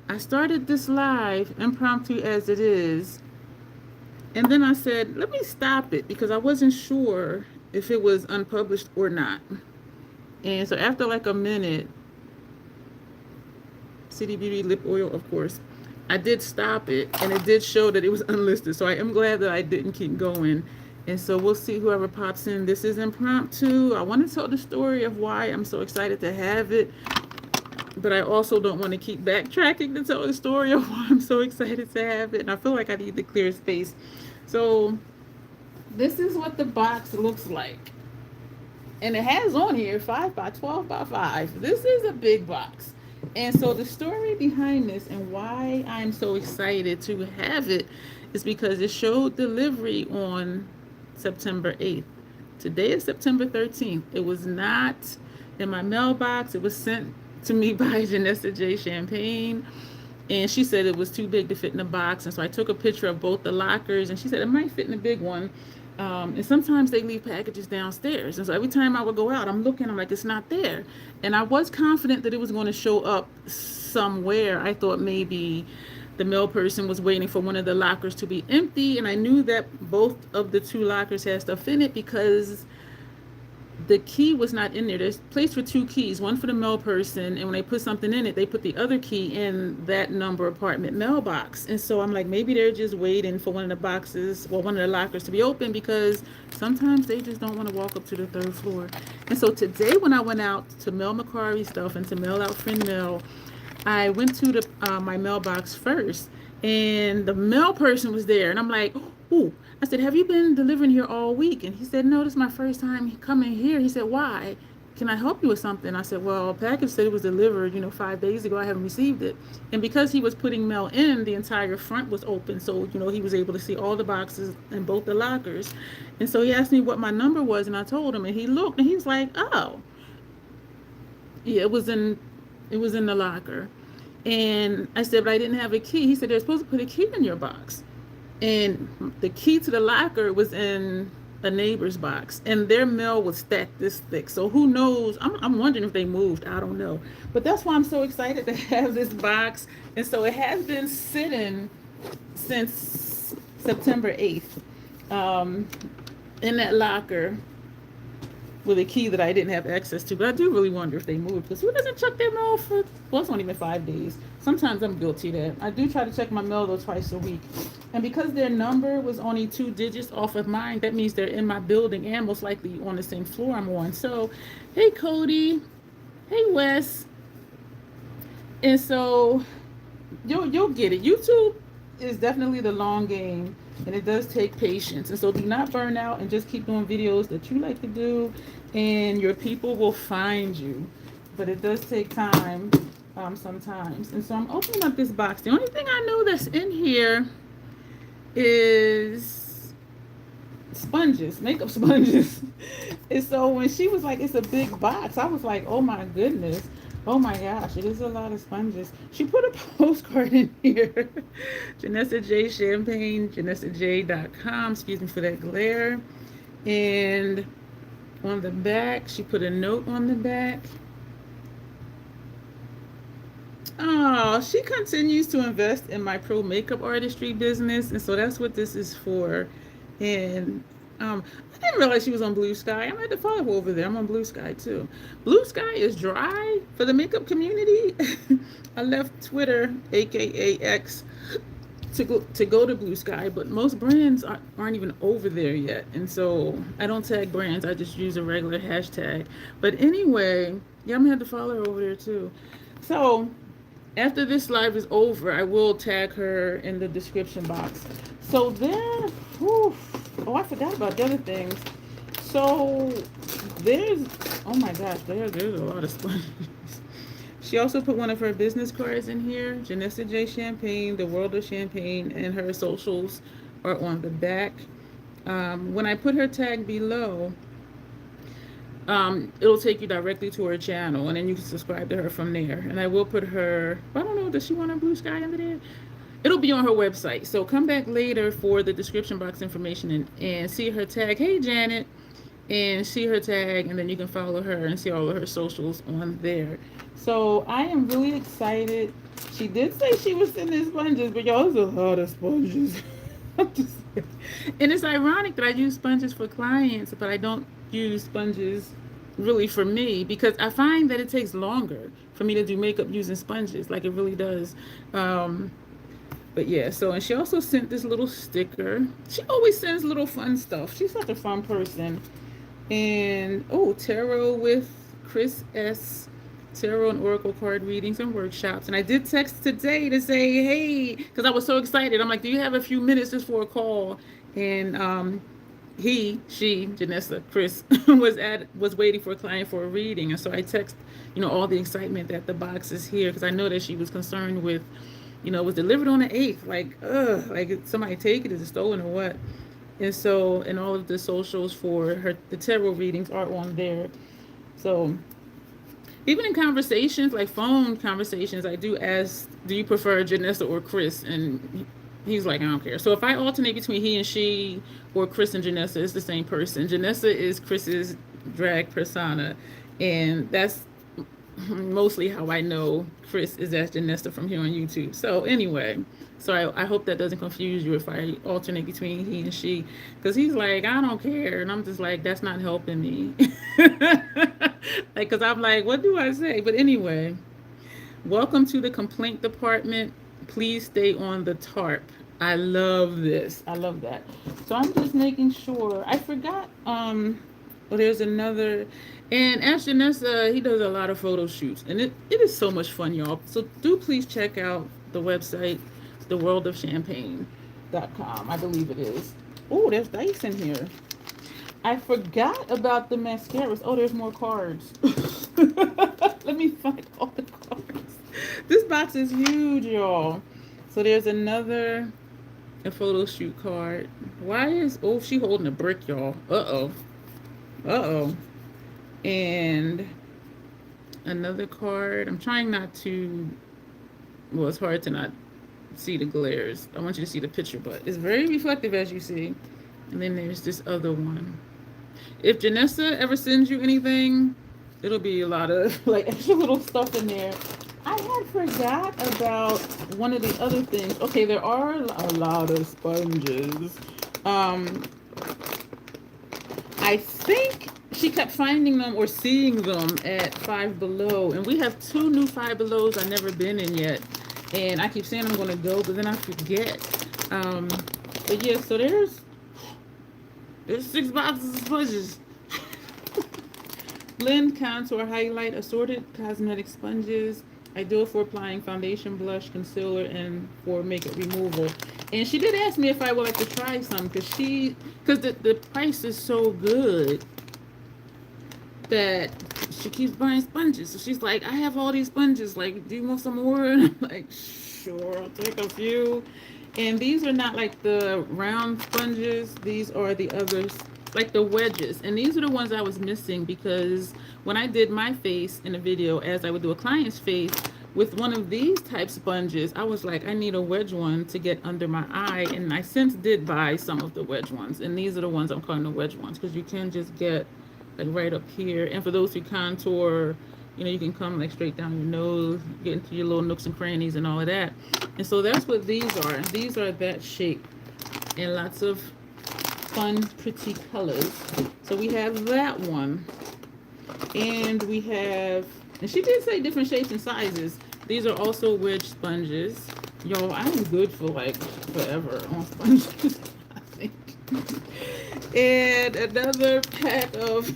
I started this live, impromptu as it is, and then I said, let me stop it because I wasn't sure if it was unpublished or not. And so after like a minute, City Beauty lip oil, of course, I did stop it and it did show that it was unlisted. So I am glad that I didn't keep going. And so we'll see whoever pops in. This is impromptu. I want to tell the story of why I'm so excited to have it, but I also don't want to keep backtracking to tell the story of why I'm so excited to have it. And I feel like I need to clear space. So this is what the box looks like. And it has on here 5 by 12 by 5. This is a big box. And so the story behind this and why I'm so excited to have it is because it showed delivery on September 8th. Today is September 13th. It was not in my mailbox. It was sent to me by Janessa J. Champagne. And she said it was too big to fit in the box. And so I took a picture of both the lockers. And she said it might fit in the big one. And sometimes they leave packages downstairs. And so every time I would go out, I'm looking, I'm like, it's not there. And I was confident that it was going to show up somewhere. I thought maybe the mail person was waiting for one of the lockers to be empty. And I knew that both of the two lockers had stuff in it because the key was not in there. There's place for two keys, one for the mail person, and when they put something in it, they put the other key in that number apartment mailbox. And so I'm like, maybe they're just waiting for one of the boxes or one of the lockers to be open because sometimes they just don't want to walk up to the third floor. And so today when I went out to mail Macari stuff and to mail out Friendmail, I went to the my mailbox first, and the mail person was there, and I'm like, ooh. I said, have you been delivering here all week? And he said, no, this is my first time coming here. He said, why? Can I help you with something? I said, well, a package said it was delivered, 5 days ago. I haven't received it. And because he was putting mail in, the entire front was open. So, he was able to see all the boxes and both the lockers. And so he asked me what my number was, and I told him, and he looked, and he was like, oh, yeah, it was in the locker. And I said, but I didn't have a key. He said, they're supposed to put a key in your box. And the key to the locker was in a neighbor's box, and their mail was stacked this thick. So who knows? I'm wondering if they moved. I don't know. But that's why I'm so excited to have this box. And so it has been sitting since September 8th in that locker with a key that I didn't have access to. But I do really wonder if they moved, because who doesn't check their mail for, well, it's not even 5 days. Sometimes I'm guilty of that. I do try to check my mail though twice a week. And because their number was only 2 digits off of mine, that means they're in my building and most likely on the same floor I'm on. So, hey Cody, hey Wes. And so you'll get it. YouTube is definitely the long game, and it does take patience. And so do not burn out, and just keep doing videos that you like to do, and your people will find you. But it does take time sometimes. And so I'm opening up this box. The only thing I know that's in here is sponges, makeup sponges. And so when she was like, it's a big box, I was like, oh my goodness. Oh my gosh, it is a lot of sponges. She put a postcard in here. Janessa J Champagne, JanessaJ.com. Excuse me for that glare. And on the back, she put a note on the back. Oh, she continues to invest in my pro makeup artistry business. And so that's what this is for. And I didn't realize she was on Blue Sky. I'm at the follow over there. I'm on Blue Sky too. Blue Sky is dry for the makeup community. I left Twitter, aka X, to go to Blue Sky, but most brands aren't even over there yet. And so I don't tag brands. I just use a regular hashtag. But anyway, yeah, I'm gonna have to follow her over there too. So after this live is over, I will tag her in the description box. So then, oh, I forgot about the other things. So there's, oh my gosh, there's a lot of sponges. She also put one of her business cards in here, Janessa J Champagne, the World of Champagne, and her socials are on the back. When I put her tag below, it'll take you directly to her channel, and then you can subscribe to her from there. And I will put her, I don't know, does she want her Blue Sky under there? It'll be on her website. So come back later for the description box information and see her tag, hey Janet, and see her tag, and then you can follow her and see all of her socials on there. So I am really excited She did say she was sending sponges, but y'all, there's a lot of sponges. I'm just, and it's ironic that I use sponges for clients, but I don't use sponges really for me because I find that it takes longer for me to do makeup using sponges, like it really does. Um, but yeah, so and she also sent this little sticker. She always sends little fun stuff. She's such a fun person. And oh, tarot with Chris S. Tarot and Oracle card readings and workshops. And I did text today to say, hey, because I was so excited. I'm like, do you have a few minutes just for a call? And Janessa, Chris, was waiting for a client for a reading. And so I text, all the excitement that the box is here because I know that she was concerned with, it was delivered on the 8th. Like, like somebody take it, is it stolen or what? And so, and all of the socials for the tarot readings are on there. So, even in conversations, like phone conversations, I do ask, do you prefer Janessa or Chris? And he's like, I don't care. So if I alternate between he and she or Chris and Janessa, it's the same person. Janessa is Chris's drag persona. And that's mostly how I know Chris is as Janessa from here on YouTube. So anyway, so I hope that doesn't confuse you if I alternate between he and she, because he's like, I don't care, and I'm just like, that's not helping me. Like, because I'm like, what do I say? But anyway, welcome to the complaint department. Please stay on the tarp. I love this. I love that. So I'm just making sure. I forgot. There's another. And as Janessa, he does a lot of photo shoots. And it is so much fun, y'all. So do please check out the website, theworldofchampagne.com. I believe it is. Oh, there's dice in here. I forgot about the mascaras. Oh, there's more cards. Let me find all the cards. This box is huge, y'all. So there's another photo shoot card. Why is, she holding a brick, y'all. Uh-oh. And another card. I'm trying not to, well, it's hard to not see the glares. I want you to see the picture, but it's very reflective, as you see. And then there's this other one. If Janessa ever sends you anything, it'll be a lot of like extra little stuff in there. I had forgot about one of the other things. Okay, there are a lot of sponges. I think she kept finding them or seeing them at Five Below, and we have 2 new Five Belows I've never been in yet, and I keep saying I'm going to go, but then I forget. But yeah, so there's 6 boxes of sponges. Blend, contour, highlight, assorted cosmetic sponges. I do it for applying foundation, blush, concealer, and for makeup removal. And she did ask me if I would like to try some because the price is so good that she keeps buying sponges. So she's like, I have all these sponges. Like, do you want some more? And I'm like, sure, I'll take a few. And these are not like the round sponges. These are the others, like the wedges. And these are the ones I was missing because when I did my face in a video, as I would do a client's face, with one of these type sponges, I was like, I need a wedge one to get under my eye. And I since did buy some of the wedge ones. And these are the ones I'm calling the wedge ones because you can just get like right up here. And for those who contour, you can come like straight down your nose, get into your little nooks and crannies and all of that. And so that's what these are. These are that shape and lots of fun, pretty colors. So we have that one. And we have, and she did say different shapes and sizes. These are also wedge sponges. Yo, I'm good for like forever on sponges, I think. And another pack of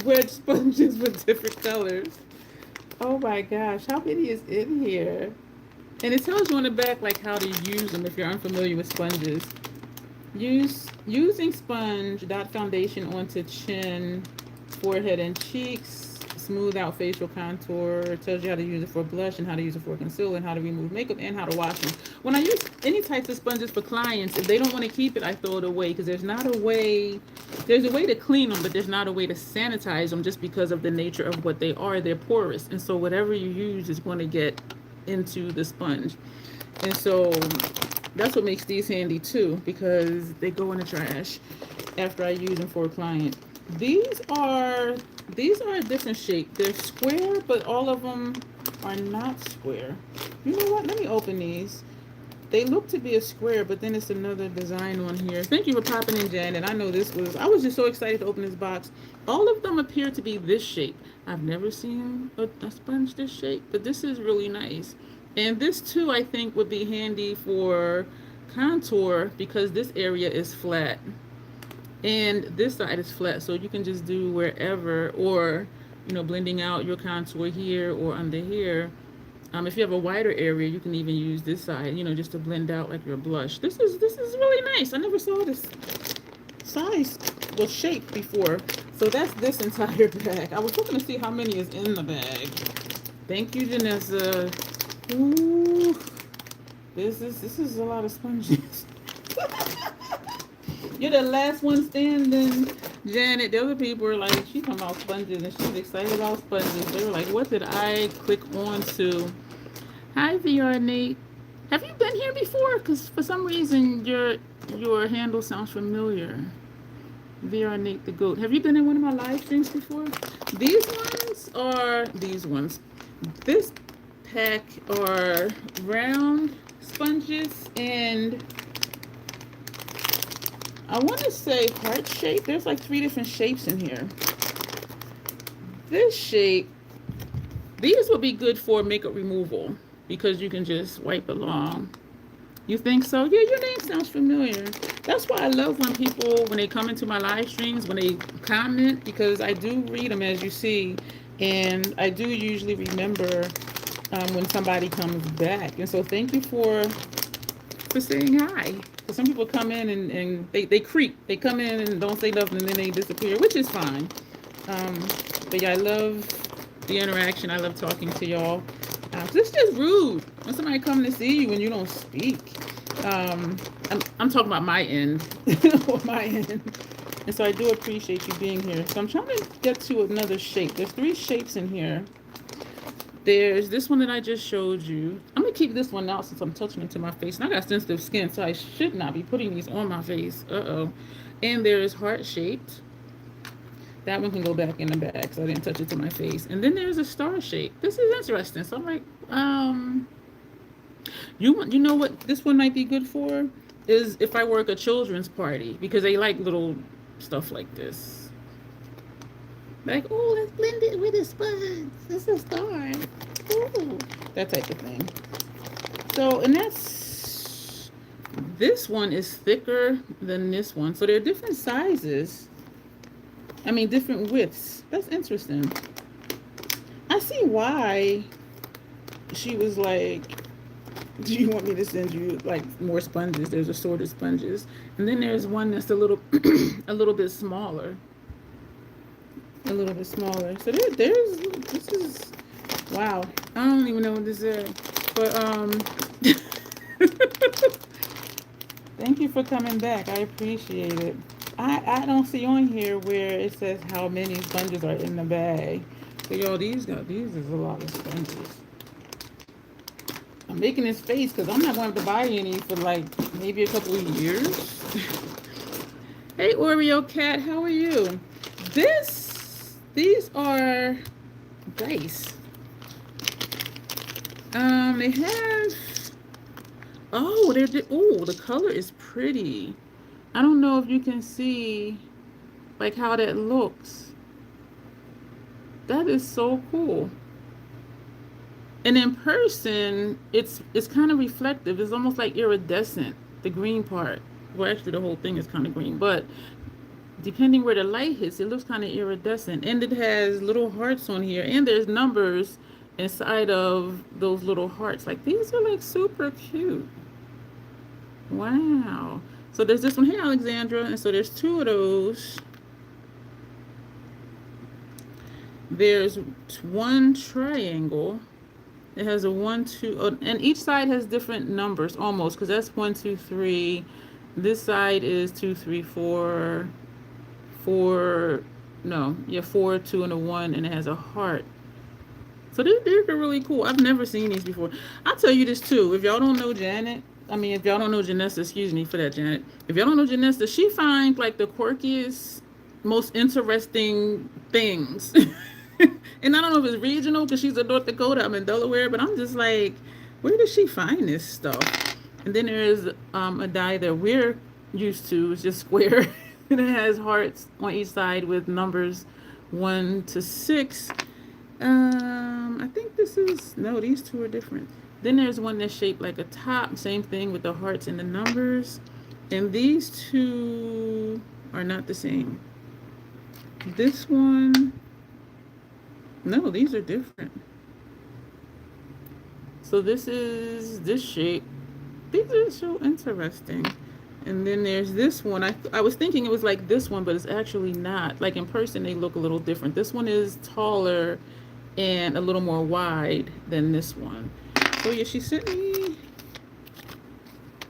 wedge sponges with different colors. Oh my gosh, how many is in here? And it tells you on the back like how to use them if you're unfamiliar with sponges. Using sponge, dot foundation onto chin, forehead and cheeks, smooth out facial contour. It tells you how to use it for blush and how to use it for concealer and how to remove makeup and how to wash them. When I use any types of sponges for clients, if they don't want to keep it, I throw it away because there's a way to clean them, but there's not a way to sanitize them just because of the nature of what they are. They're porous. And so whatever you use is going to get into the sponge. And so that's what makes these handy too, because they go in the trash after I use them for a client. These are a different shape. They're square, but all of them are not square. You know what? Let me open these. They look to be a square, but then it's another design on here. Thank you for popping in, Janet. I know I was just so excited to open this box. All of them appear to be this shape. I've never seen a sponge this shape, but this is really nice. And this too, I think, would be handy for contour because this area is flat. And this side is flat, so you can just do wherever, or, you know, blending out your contour here or under here. If you have a wider area, you can even use this side, you know, just to blend out like your blush. This is really nice. I never saw this size, well, shape before. So that's this entire bag. I was looking to see how many is in the bag. Thank you, Janessa. Ooh, this is a lot of sponges. You're the last one standing, Janet. The other people were like, she talking about sponges and she's excited about sponges. They were like, what did I click on to? Hi, VR Nate. Have you been here before? Because for some reason your handle sounds familiar. VR Nate the Goat. Have you been in one of my live streams before? These ones are these ones. This pack are round sponges and I want to say heart shape. There's like 3 different shapes in here. This shape, these will be good for makeup removal because you can just wipe along. You think so? Yeah, your name sounds familiar. That's why I love when people, when they come into my live streams, when they comment, because I do read them as you see, and I do usually remember when somebody comes back. And so thank you for saying hi. Because some people come in and they creep. They come in and don't say nothing and then they disappear, which is fine. But yeah, I love the interaction. I love talking to y'all. It's just rude when somebody comes to see you and you don't speak. I'm talking about my end. Or my end. And so I do appreciate you being here. So I'm trying to get to another shape. There's 3 shapes in here. There's this one that I just showed you. I'm going to keep this one out since I'm touching it to my face. And I got sensitive skin, so I should not be putting these on my face. Uh-oh. And there's heart-shaped. That one can go back in the bag, so I didn't touch it to my face. And then there's a star shape. This is interesting. So I'm like, you know what this one might be good for? Is if I work a children's party, because they like little stuff like this. Like, oh, let's blend it with a sponge. It's a star. Ooh, that type of thing. So, and this one is thicker than this one. So they're different sizes. I mean, different widths. That's interesting. I see why she was like, do you want me to send you like more sponges? There's assorted sponges. And then there's one that's a little, a little bit smaller. A little bit smaller. So this is, wow. I don't even know what this is. But, thank you for coming back. I appreciate it. I don't see on here where it says how many sponges are in the bag. So y'all, these is a lot of sponges. I'm making this face because I'm not going to buy any for like maybe a couple of years. Hey Oreo Cat, how are you? These are dice. They have, oh, the color is pretty. I don't know if you can see like how that looks. That is so cool. And in person, it's kind of reflective. It's almost like iridescent, the green part. Well, actually the whole thing is kind of green, but depending where the light hits, it looks kind of iridescent. And it has little hearts on here, and there's numbers inside of those little hearts. Like, these are like super cute. Wow. So there's this one. Hey, Alexandra. And so there's 2 of those. There's one triangle. It has a 1, 2, and each side has different numbers almost, because that's 1, 2, 3. This side is 2, 3, 4. 4, 2 and a 1, and it has a heart. So they're really cool. I've never seen these before. I'll tell you this too. If y'all don't know Janet, if y'all don't know Janessa, excuse me for that, Janet. If y'all don't know Janessa, she finds like the quirkiest, most interesting things And I don't know if it's regional because she's in North Dakota, I'm in Delaware, but I'm just like, where does she find this stuff? And then there's a die that we're used to. It's just square. And it has hearts on each side with numbers 1 to 6. I think this is, no, these two are different. Then there's one that's shaped like a top, same thing with the hearts and the numbers. And these two are not the same. This one, no, these are different. So this is this shape. These are so interesting. And then there's this one. I was thinking it was like this one, but it's actually not. Like in person, they look a little different. This one is taller and a little more wide than this one. So yeah, she sent me.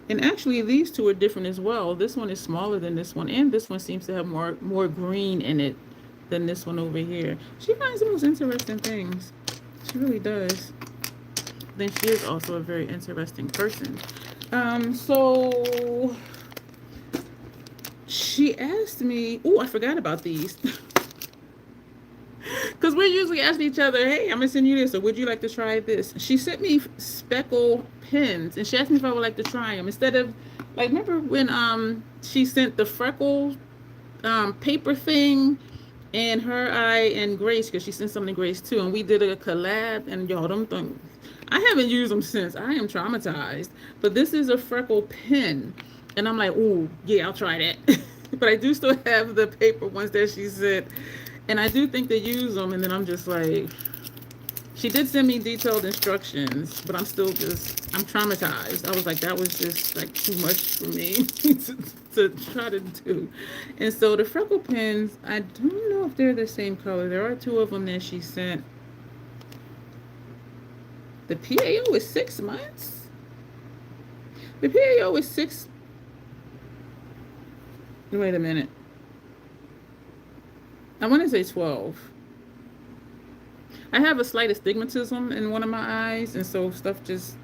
And actually, these two are different as well. This one is smaller than this one, and this one seems to have more green in it than this one over here. She finds the most interesting things. She really does. Then she is also a very interesting person. So she asked me, oh, I forgot about these. Because we're usually asking each other, hey, I'm going to send you this, or would you like to try this? She sent me speckle pens, and she asked me if I would like to try them. Instead of, like, remember when she sent the freckle paper thing, and her, I, and Grace, because she sent something to Grace too, and we did a collab, and y'all, them things, I haven't used them since. I am traumatized. But this is a freckle pen, and I'm like, ooh, yeah, I'll try that. But I do still have the paper ones that she sent. And I do think they use them, and then I'm just like, she did send me detailed instructions, but I'm still just, I'm traumatized. I was like, that was just like too much for me to try to do. And so the freckle pens, I don't know if they're the same color. There are 2 of them that she sent. The PAO is 6 months? The PAO is 6. Wait a minute. I want to say 12. I have a slight astigmatism in one of my eyes, and so stuff just...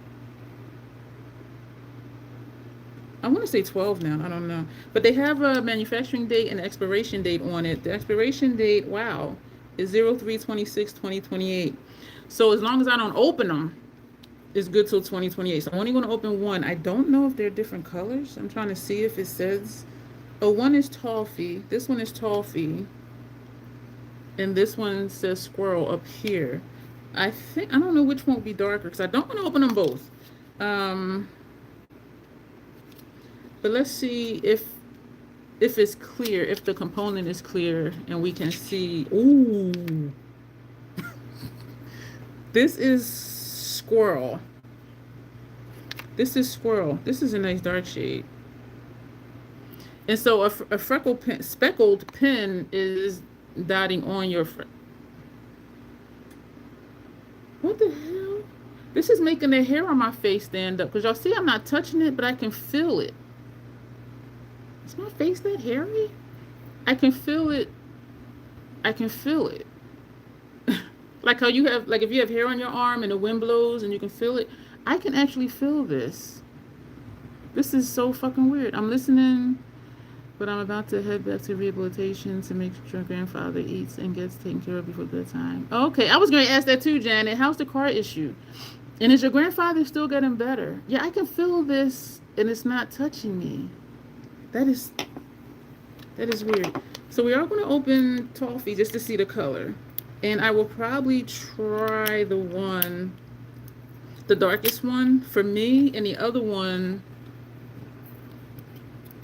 I want to say 12 now. I don't know. But they have a manufacturing date and expiration date on it. The expiration date, wow, is 03/26/2028. So as long as I don't open them, it's good till 2028. So I'm only going to open one. I don't know if they're different colors. I'm trying to see if it says... Oh, one is toffee. This one is toffee. And this one says squirrel up here. I think, I don't know which one will be darker because I don't want to open them both. But let's see if it's clear, if the component is clear and we can see. Ooh. This is squirrel. This is squirrel. This is a nice dark shade. And so a freckle pen, speckled pen is dotting on your what the hell? This is making the hair on my face stand up because y'all see I'm not touching it, but I can feel it. Is my face that hairy? I can feel it. I can feel it. Like how you have, like if you have hair on your arm and the wind blows and you can feel it, I can actually feel this. This is so fucking weird. I'm listening. But I'm about to head back to rehabilitation to make sure grandfather eats and gets taken care of before bedtime. Okay, I was going to ask that too, Janet. How's the car issue? And is your grandfather still getting better? Yeah, I can feel this, and it's not touching me. That is weird. So we are going to open toffee just to see the color. And I will probably try the darkest one for me, and the other one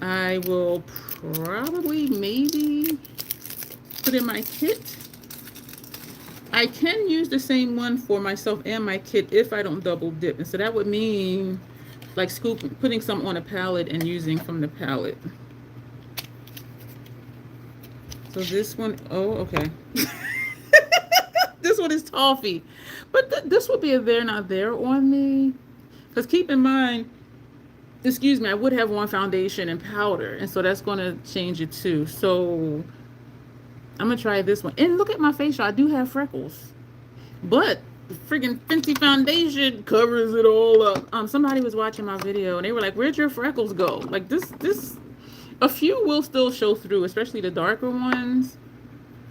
I will probably maybe put in my kit. I can use the same one for myself and my kit if I don't double dip. And so that would mean like putting some on a palette and using from the palette. So this one, oh, okay. This one is toffee. But this would be a there not there on me. Because keep in mind, excuse me, I would have one foundation and powder, and so that's going to change it too. So I'm going to try this one. And look at my face, y'all. I do have freckles. But the freaking Fenty foundation covers it all up. Somebody was watching my video, and they were like, where'd your freckles go? Like this, a few will still show through, especially the darker ones.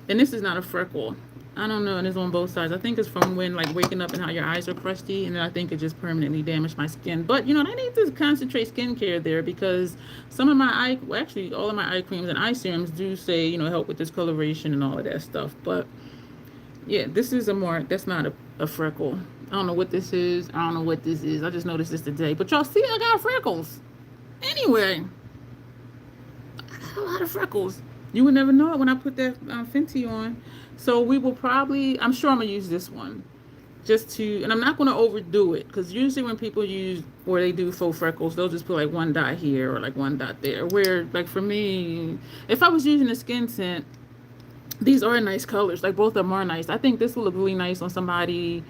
And this is not a freckle. I don't know, and it's on both sides. I think it's from when like waking up and how your eyes are crusty, and then I think it just permanently damaged my skin. But you know, I need to concentrate skincare there because some of my eye, well, actually all of my eye creams and eye serums do say, you know, help with discoloration and all of that stuff. But yeah, this is a mark. That's not a freckle. I don't know what this is. I don't know what this is. I just noticed this today. But y'all see, I got freckles. Anyway, I got a lot of freckles. You would never know it when I put that Fenty on. So we will probably, I'm sure I'm going to use this one. Just to, and I'm not going to overdo it. Because usually when people use, or they do faux freckles, they'll just put like one dot here or like one dot there. Where, like for me, if I was using a skin tint, these are nice colors. Like both of them are nice. I think this will look really nice on somebody.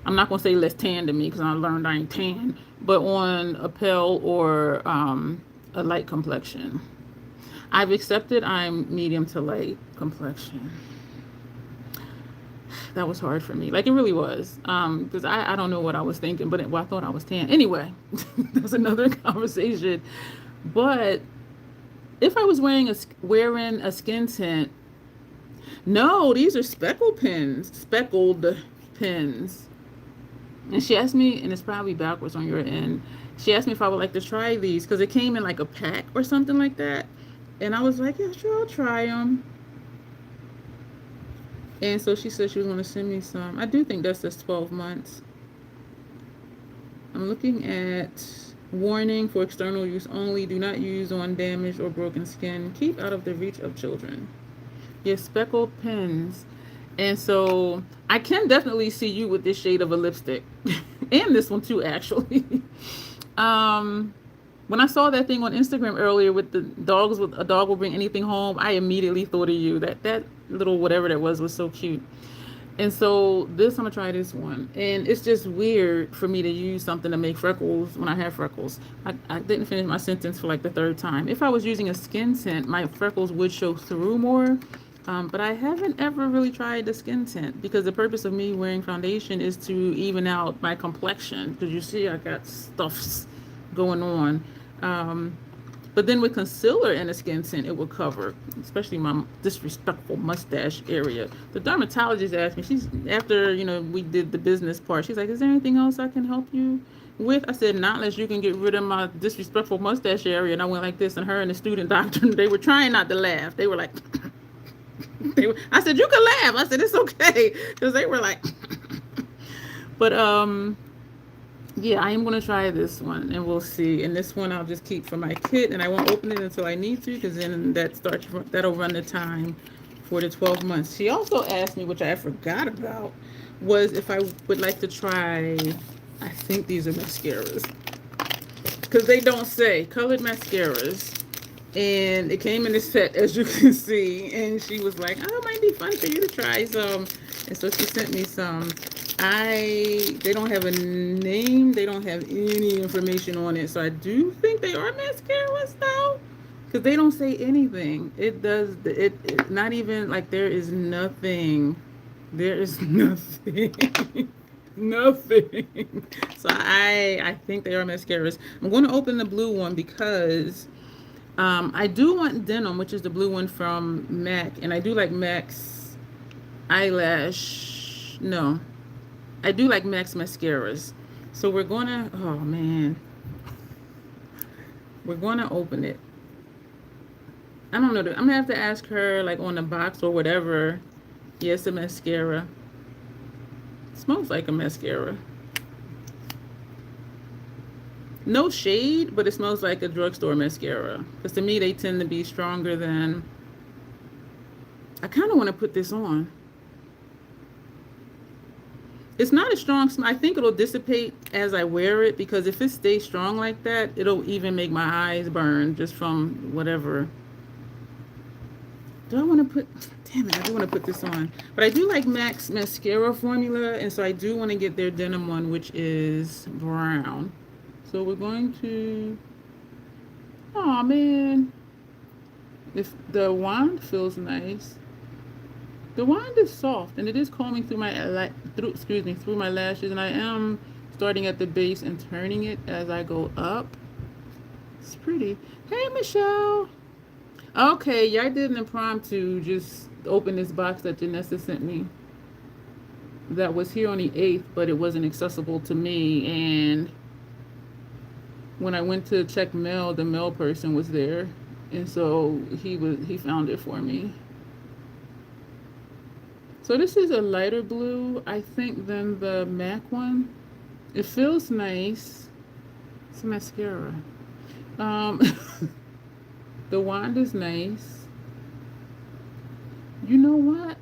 I'm not going to say less tan than me because I learned I ain't tan. But on a pale or a light complexion. I've accepted I'm medium to light complexion. That was hard for me. Like it really was. Because I don't know what I was thinking, but I thought I was tan. Anyway, that's another conversation. But if I was wearing a skin tint, no, these are speckled pins. And she asked me, and it's probably backwards on your end. She asked me if I would like to try these because it came in like a pack or something like that. And I was like, yeah, sure, I'll try them. And so she said she was going to send me some. I do think that says 12 months. I'm looking at warning for external use only. Do not use on damaged or broken skin. Keep out of the reach of children. Yes, speckled pins. And so I can definitely see you with this shade of a lipstick. And this one too, actually. When I saw that thing on Instagram earlier with the dogs, with a dog will bring anything home, I immediately thought of you. That little whatever that was so cute. And so this, I'm gonna try this one. And it's just weird for me to use something to make freckles when I have freckles. I didn't finish my sentence for like the third time. If I was using a skin tint, my freckles would show through more. But I haven't ever really tried the skin tint because the purpose of me wearing foundation is to even out my complexion. Because you see I got stuffs going on. But then with concealer and a skin tint, it will cover, especially my disrespectful mustache area. The dermatologist asked me, after, you know, we did the business part, she's like, is there anything else I can help you with? I said, not unless you can get rid of my disrespectful mustache area. And I went like this, and her and the student doctor, they were trying not to laugh. They were like, I said, you can laugh. I said, it's okay. Because they were like, but, yeah, I am going to try this one and we'll see. And this one I'll just keep for my kit and I won't open it until I need to because then that'll run the time for the 12 months. She also asked me, which I forgot about, was if I would like to try, I think these are mascaras. Because they don't say, colored mascaras. And it came in a set, as you can see. And she was like, oh, it might be fun for you to try some. And so she sent me some. They don't have a name. They don't have any information on it. So I do think they are mascaras though. Because they don't say anything. It not even like there is nothing. There is nothing. Nothing. So I think they are mascaras. I'm going to open the blue one because I do want denim, which is the blue one from MAC. And I do like MAC's eyelash. No. I do like MAC's mascaras. So we're going to, oh man. We're going to open it. I don't know. I'm going to have to ask her like on the box or whatever. Yes, a mascara. It smells like a mascara. No shade, but it smells like a drugstore mascara. Because to me, they tend to be stronger than... I kind of want to put this on. It's not a strong smell. I think it'll dissipate as I wear it because if it stays strong like that, it'll even make my eyes burn just from whatever. Do I want to put... Damn it, I do want to put this on. But I do like MAC's mascara formula, and so I do want to get their denim one, which is brown. So we're going to... Oh man. If the wand feels nice. The wand is soft and it is combing through my through my lashes, and I am starting at the base and turning it as I go up. It's pretty. Hey Michelle. Okay, yeah, I did an impromptu. Just open this box that Janessa sent me. that was here on the 8th, but it wasn't accessible to me. And when I went to check mail, the mail person was there, and so he found it for me. So this is a lighter blue, I think, than the MAC one. It feels nice. It's a mascara. The wand is nice. You know what?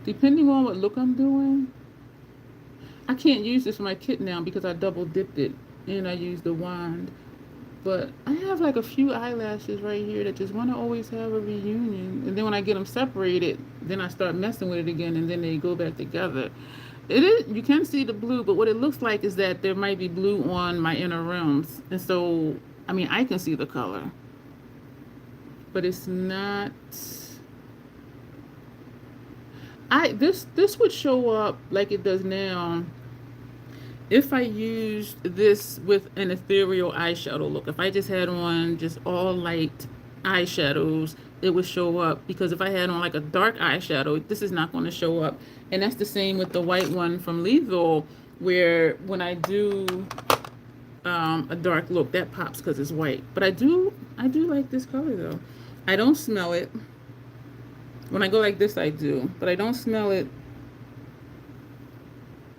Depending on what look I'm doing, I can't use this for my kit now because I double dipped it and I used the wand. But I have like a few eyelashes right here that just want to always have a reunion. And then when I get them separated, then I start messing with it again, and then they go back together. It is, you can see the blue, but what it looks like is that there might be blue on my inner rims. And so, I mean, I can see the color, but it's not. This would show up like it does now if I used this with an ethereal eyeshadow look. If I just had on just all light eyeshadows, it would show up, because if I had on like a dark eyeshadow, this is not going to show up. And that's the same with the white one from Luvs, where when I do a dark look, that pops because it's white. But I do like this color though. I don't smell it. When I go like this, I do, but I don't smell it.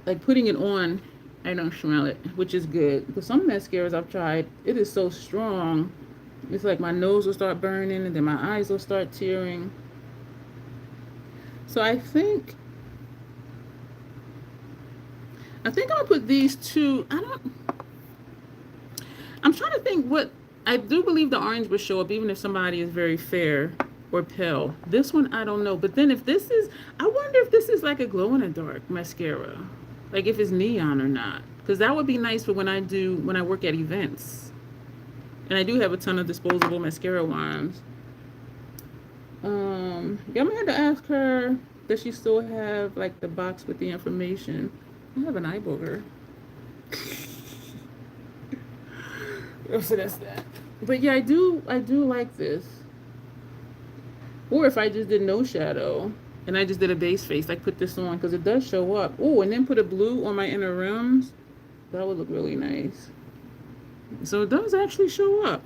Like putting it on, I don't smell it, which is good, because some mascaras I've tried, it is so strong. It's like my nose will start burning, and then my eyes will start tearing. So I think I'm gonna put these two. I'm trying to think what, I do believe the orange will show up even if somebody is very fair or pale. This one, I don't know. But then if this is, I wonder if this is like a glow in the dark mascara, like if it's neon or not, because that would be nice for when I work at events. And I do have a ton of disposable mascara wands. Yeah, I'm gonna have to ask her, does she still have like the box with the information? I have an eye booger. So that's that. But yeah, I do like this. Or if I just did no shadow and I just did a base face, like put this on, because it does show up. Oh, and then put a blue on my inner rims. That would look really nice. So it does actually show up.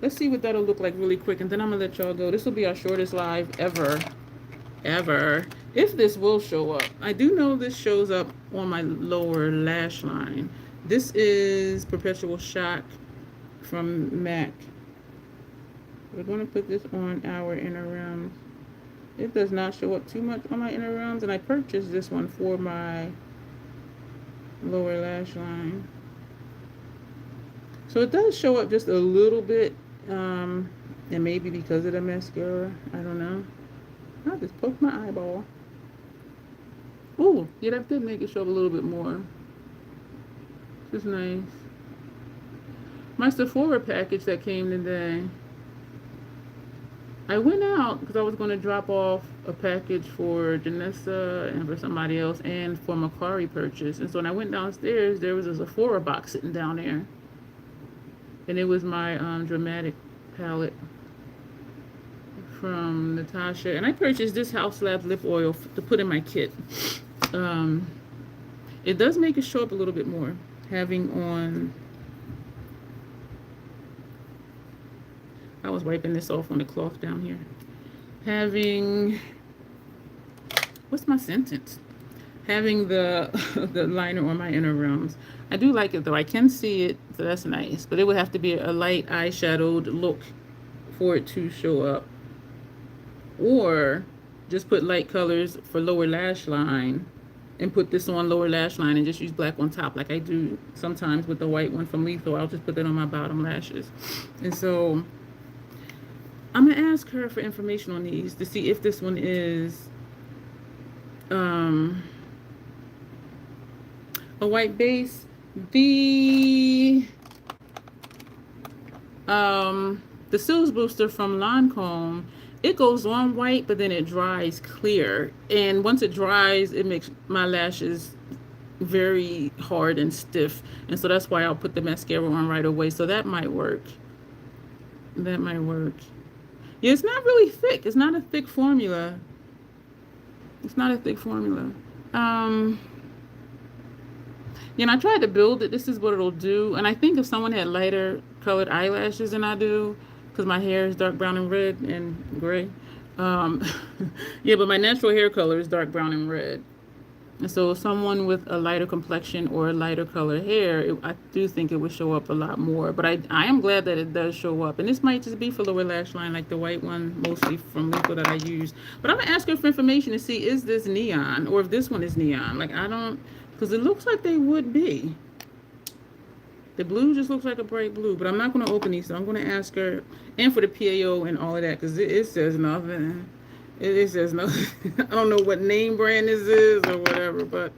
Let's see what that'll look like really quick, and then I'm gonna let y'all go. This will be our shortest live ever. If this will show up. I do know this shows up on my lower lash line. This is Perpetual Shock from MAC. We're going to put this on our inner rims. It does not show up too much on my inner rims, and I purchased this one for my lower lash line. So it does show up just a little bit, and maybe because of the mascara, I don't know. I just poked my eyeball. Oh, yeah, that did make it show up a little bit more. This is nice. My Sephora package that came today, I went out because I was going to drop off a package for Janessa and for somebody else and for Macari purchase. And so when I went downstairs, there was a Sephora box sitting down there. And it was my Dramatic palette from Natasha. And I purchased this House Lab lip oil to put in my kit. It does make it show up a little bit more. Having on... I was wiping this off on the cloth down here. Having, what's my sentence? Having the the liner on my inner rims. I do like it though. I can see it, so that's nice. But it would have to be a light eyeshadowed look for it to show up. Or just put light colors for lower lash line and put this on lower lash line and just use black on top, like I do sometimes with the white one from Lethal. I'll just put that on my bottom lashes. And so I'm gonna ask her for information on these to see if this one is a white base. The Sills Booster from Lancome, it goes on white, but then it dries clear. And once it dries, it makes my lashes very hard and stiff. And so that's why I'll put the mascara on right away. So that might work. That might work. Yeah, it's not really thick. It's not a thick formula. It's not a thick formula. You know, I tried to build it. This is what it'll do. And I think if someone had lighter colored eyelashes than I do, because my hair is dark brown and red and gray. Um, yeah, but my natural hair color is dark brown and red. And so someone with a lighter complexion or a lighter color hair, I do think it would show up a lot more. But I am glad that it does show up. And this might just be for lower lash line, like the white one, mostly from Lico that I use. But I'm going to ask her for information to see, is this neon? Or if this one is neon. Like, I don't, because it looks like they would be. The blue just looks like a bright blue. But I'm not going to open these, so I'm going to ask her. And for the PAO and all of that, because it says nothing. It says no. I don't know what name brand this is or whatever, but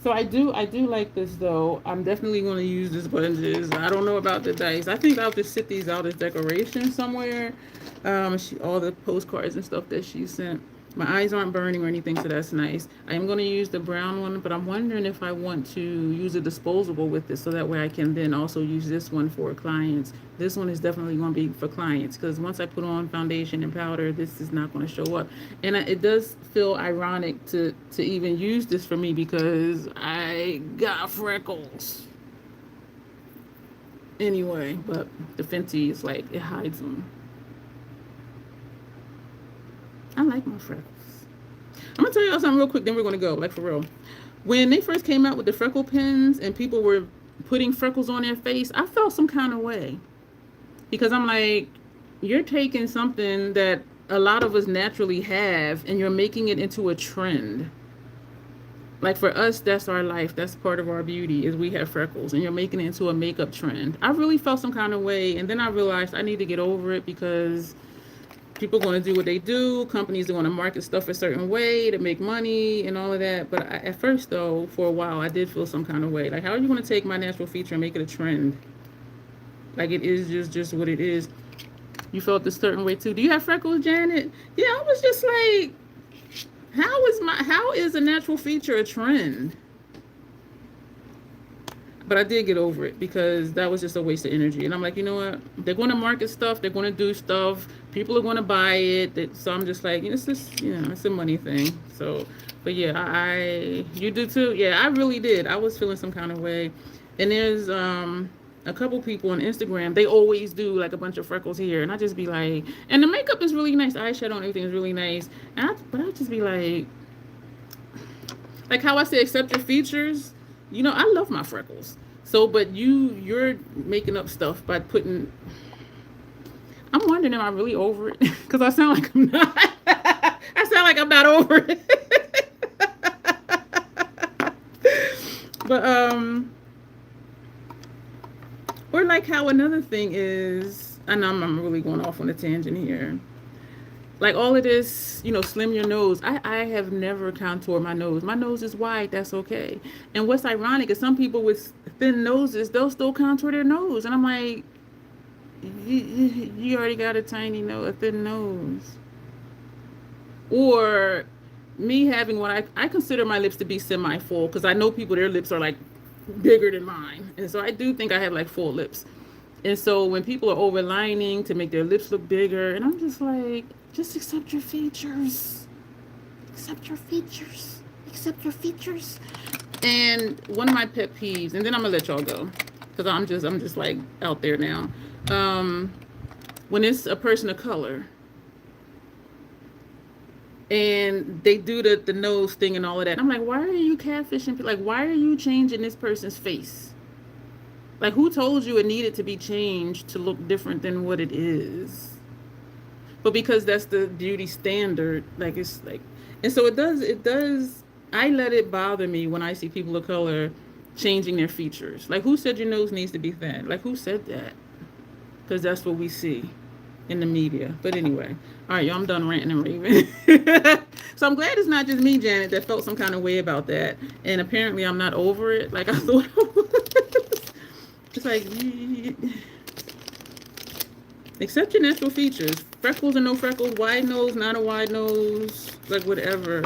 so I do like this though. I'm definitely going to use this sponges. I don't know about the dice. I think I'll just sit these out as decoration somewhere. All the postcards and stuff that she sent. My eyes aren't burning or anything, so that's nice. I am going to use the brown one, but I'm wondering if I want to use a disposable with this so that way I can then also use this one for clients. This one is definitely going to be for clients because once I put on foundation and powder, this is not going to show up. And it does feel ironic to even use this for me because I got freckles. Anyway, but the Fenty is like, it hides them. I like my freckles. I'm going to tell y'all something real quick, then we're going to go, like for real. When they first came out with the freckle pens and people were putting freckles on their face, I felt some kind of way. Because I'm like, you're taking something that a lot of us naturally have and you're making it into a trend. Like for us, that's our life. That's part of our beauty is we have freckles and you're making it into a makeup trend. I really felt some kind of way. And then I realized I need to get over it because people are going to do what they do. Companies are going to market stuff a certain way to make money and all of that. But at first, though, for a while, I did feel some kind of way. Like, how are you going to take my natural feature and make it a trend? Like, it is just what it is. You felt this certain way, too. Do you have freckles, Janet? Yeah, I was just like, how is a natural feature a trend? But I did get over it because that was just a waste of energy. And I'm like, you know what? They're going to market stuff. They're going to do stuff. People are going to buy it. So I'm just like, it's just, it's a money thing. So, but yeah, you do too? Yeah, I really did. I was feeling some kind of way. And there's a couple people on Instagram. They always do like a bunch of freckles here. And I just be like, and the makeup is really nice. The eyeshadow and everything is really nice. But I just be like how I say, accept your features. I love my freckles. So, but you're making up stuff by putting. I'm wondering, am I really over it? Because I sound like I'm not. I sound like I'm not over it. But or like how another thing is. I know I'm really going off on a tangent here. Like all of this, slim your nose. I have never contoured my nose. My nose is wide. That's okay. And what's ironic is some people with thin noses, they'll still contour their nose. And I'm like, you already got a tiny nose, a thin nose. Or me having what I consider my lips to be semi-full because I know people, their lips are like bigger than mine. And so I do think I have like full lips. And so when people are overlining to make their lips look bigger, and I'm just like, just accept your features. Accept your features. Accept your features. And one of my pet peeves, and then I'm gonna let y'all go, because I'm just like out there now. When it's a person of color, and they do the nose thing and all of that, I'm like, why are you catfishing? Like, why are you changing this person's face? Like, who told you it needed to be changed to look different than what it is? But because that's the beauty standard, like, it's like, and so it does, I let it bother me when I see people of color changing their features. Like, who said your nose needs to be thin? Like, who said that? Because that's what we see in the media. But anyway, all right, y'all, I'm done ranting and raving. So I'm glad it's not just me, Janet, that felt some kind of way about that. And apparently I'm not over it like I thought I was. It's like, accept your natural features. Freckles or no freckles, wide nose, not a wide nose, like whatever.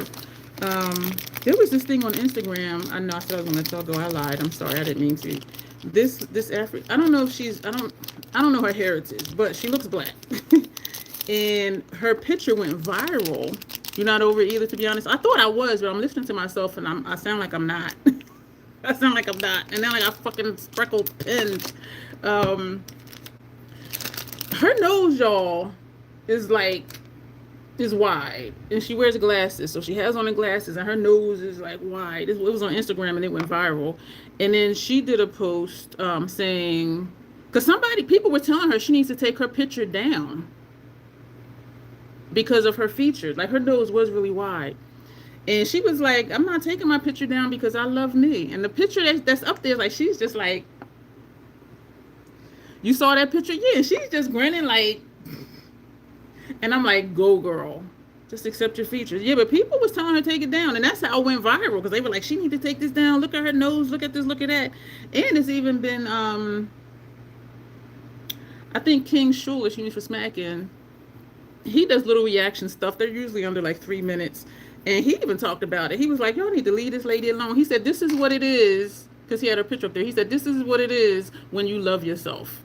There was this thing on Instagram. I know I said I was gonna let y'all go. I lied. I'm sorry. I didn't mean to. This I don't know if she's, I don't know her heritage, but she looks black. And her picture went viral You're not over it either, to be honest. I thought I was, but I'm listening to myself and I sound like I'm not. I sound like I'm not. And then I got fucking spreckled pins. Um, her nose, y'all, is like, is wide. And she wears glasses. So she has on the glasses and her nose is like wide. It was on Instagram and it went viral. And then she did a post saying, because people were telling her she needs to take her picture down because of her features. Like her nose was really wide. And she was like, I'm not taking my picture down because I love me. And the picture that's up there, like, she's just like, you saw that picture? Yeah, she's just grinning like, and I'm like, go girl. Just accept your features. Yeah, but people was telling her to take it down. And that's how it went viral. Because they were like, she need to take this down. Look at her nose. Look at this. Look at that. And it's even been, I think King Shulish, Unit for Smacking, he does little reaction stuff. They're usually under like 3 minutes. And he even talked about it. He was like, y'all need to leave this lady alone. He said, this is what it is. Because he had her picture up there. He said, this is what it is when you love yourself.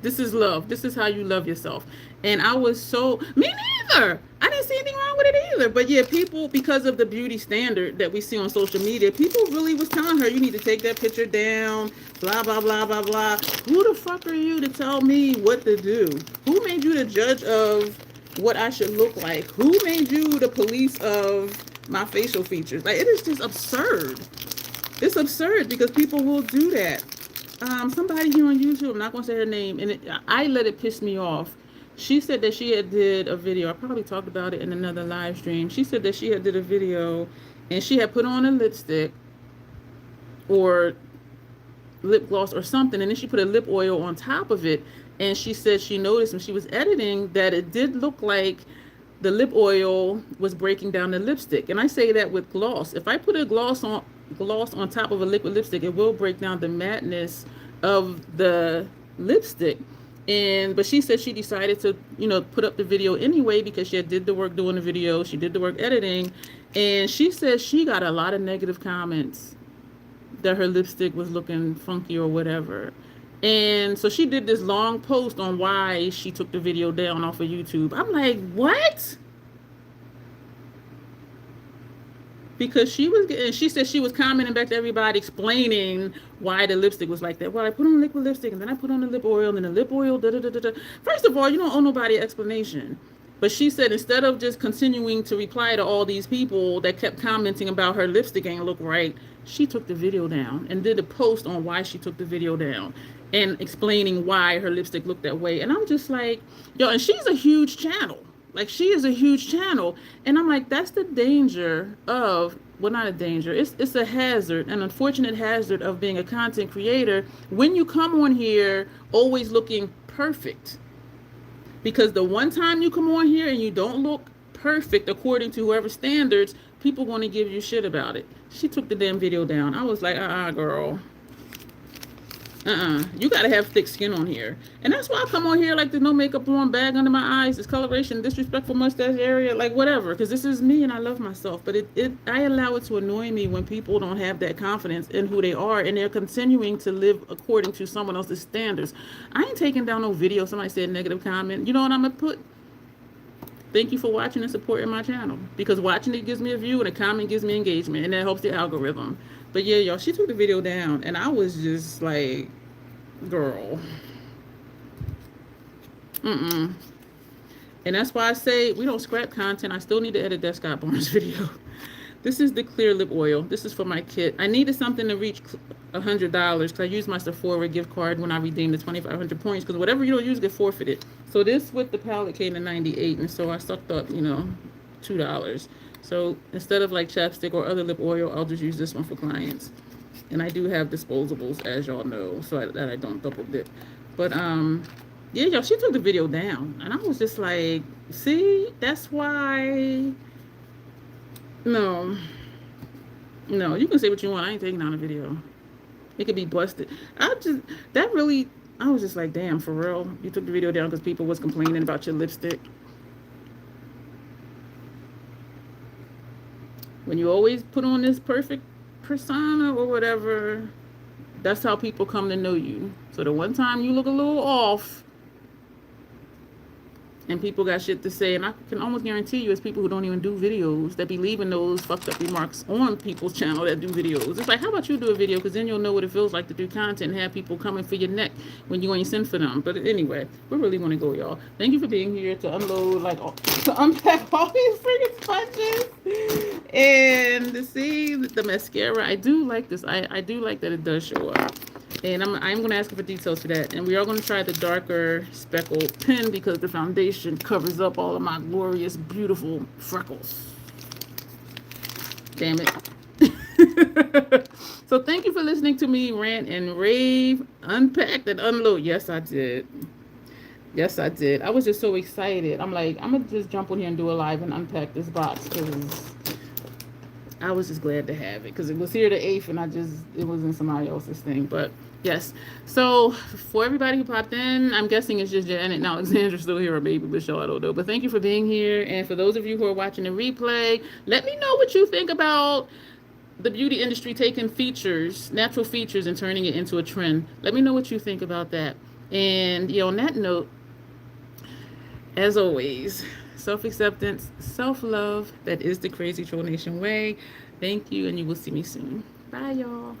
This is love. This is how you love yourself. And I was so, me neither. I didn't see anything wrong with it either. But yeah, people, because of the beauty standard that we see on social media, people really was telling her, you need to take that picture down, blah, blah, blah, blah, blah. Who the fuck are you to tell me what to do? Who made you the judge of what I should look like? Who made you the police of my facial features? Like, it is just absurd. It's absurd because people will do that. Somebody here on YouTube, I'm not going to say her name, and I let it piss me off. She said that she had did a video. I probably talked about it in another live stream. She said that she had did a video and she had put on a lipstick or lip gloss or something, and then she put a lip oil on top of it. And she said she noticed when she was editing that it did look like the lip oil was breaking down the lipstick. And I say that with gloss. If I put a gloss on top of a liquid lipstick, it will break down the mattness of the lipstick. But she said she decided to, put up the video anyway because she did the work doing the video. She did the work editing. And she said she got a lot of negative comments that her lipstick was looking funky or whatever. And so she did this long post on why she took the video down off of YouTube. I'm like, what? Because she said she was commenting back to everybody explaining why the lipstick was like that. Well, I put on liquid lipstick and then I put on the lip oil and then the lip oil, da da da da. First of all, you don't owe nobody an explanation. But she said instead of just continuing to reply to all these people that kept commenting about her lipstick ain't look right, she took the video down and did a post on why she took the video down and explaining why her lipstick looked that way. And I'm just like, yo, and she's a huge channel. Like, she is a huge channel. And I'm like, that's the danger of, well, not a danger. It's a hazard, an unfortunate hazard of being a content creator when you come on here always looking perfect. Because the one time you come on here and you don't look perfect according to whoever's standards, people are going to give you shit about it. She took the damn video down. I was like, girl. You gotta have thick skin on here. And that's why I come on here like there's no makeup on, bag under my eyes, discoloration, disrespectful mustache area, like whatever, because this is me and I love myself. But I allow it to annoy me when people don't have that confidence in who they are and they're continuing to live according to someone else's standards. I ain't taking down no video somebody said negative comment. You know what I'm gonna put? Thank you for watching and supporting my channel, because watching it gives me a view and a comment gives me engagement, and that helps the algorithm. But yeah, y'all, she took the video down and I was just like, girl. And that's why I say we don't scrap content. I still need to edit that Scott Barnes video. This is the clear lip oil. This is for my kit. I needed something to reach $100 because I used my Sephora gift card when I redeemed the 2,500 points, because whatever you don't use get forfeited. So this with the palette came to 98, and so I sucked up, $2. So instead of like chapstick or other lip oil, I'll just use this one for clients. And I do have disposables, as y'all know, so that I don't double dip. But yeah, y'all, she took the video down, and I was just like, see, that's why. No, you can say what you want. I ain't taking down a video. It could be busted. I was just like, damn, for real, you took the video down because people was complaining about your lipstick. When you always put on this perfect persona or whatever, that's how people come to know you. So the one time you look a little off, and people got shit to say, and I can almost guarantee you it's people who don't even do videos that be leaving those fucked up remarks on people's channel that do videos. It's like, how about you do a video, because then you'll know what it feels like to do content and have people coming for your neck when you ain't send for them. But anyway, we're really going to go, y'all. Thank you for being here to unload, like, to unpack all these freaking sponges and to see the mascara. I do like this. I do like that it does show up. And I'm going to ask her for details for that. And we are going to try the darker speckled pen because the foundation covers up all of my glorious, beautiful freckles. Damn it. So thank you for listening to me rant and rave, unpack and unload. Yes, I did. Yes, I did. I was just so excited. I'm like, I'm going to just jump on here and do a live and unpack this box because I was just glad to have it because it was here the 8th and it was in somebody else's thing. But yes, so for everybody who popped in, I'm guessing it's just Janet and Alexandra still here, or maybe Michelle, I don't know. But thank you for being here. And for those of you who are watching the replay, let me know what you think about the beauty industry taking features, natural features, and turning it into a trend. Let me know what you think about that. And on that note, as always, self-acceptance, self-love, that is the Crazy Troll Nation way. Thank you, and you will see me soon. Bye, y'all.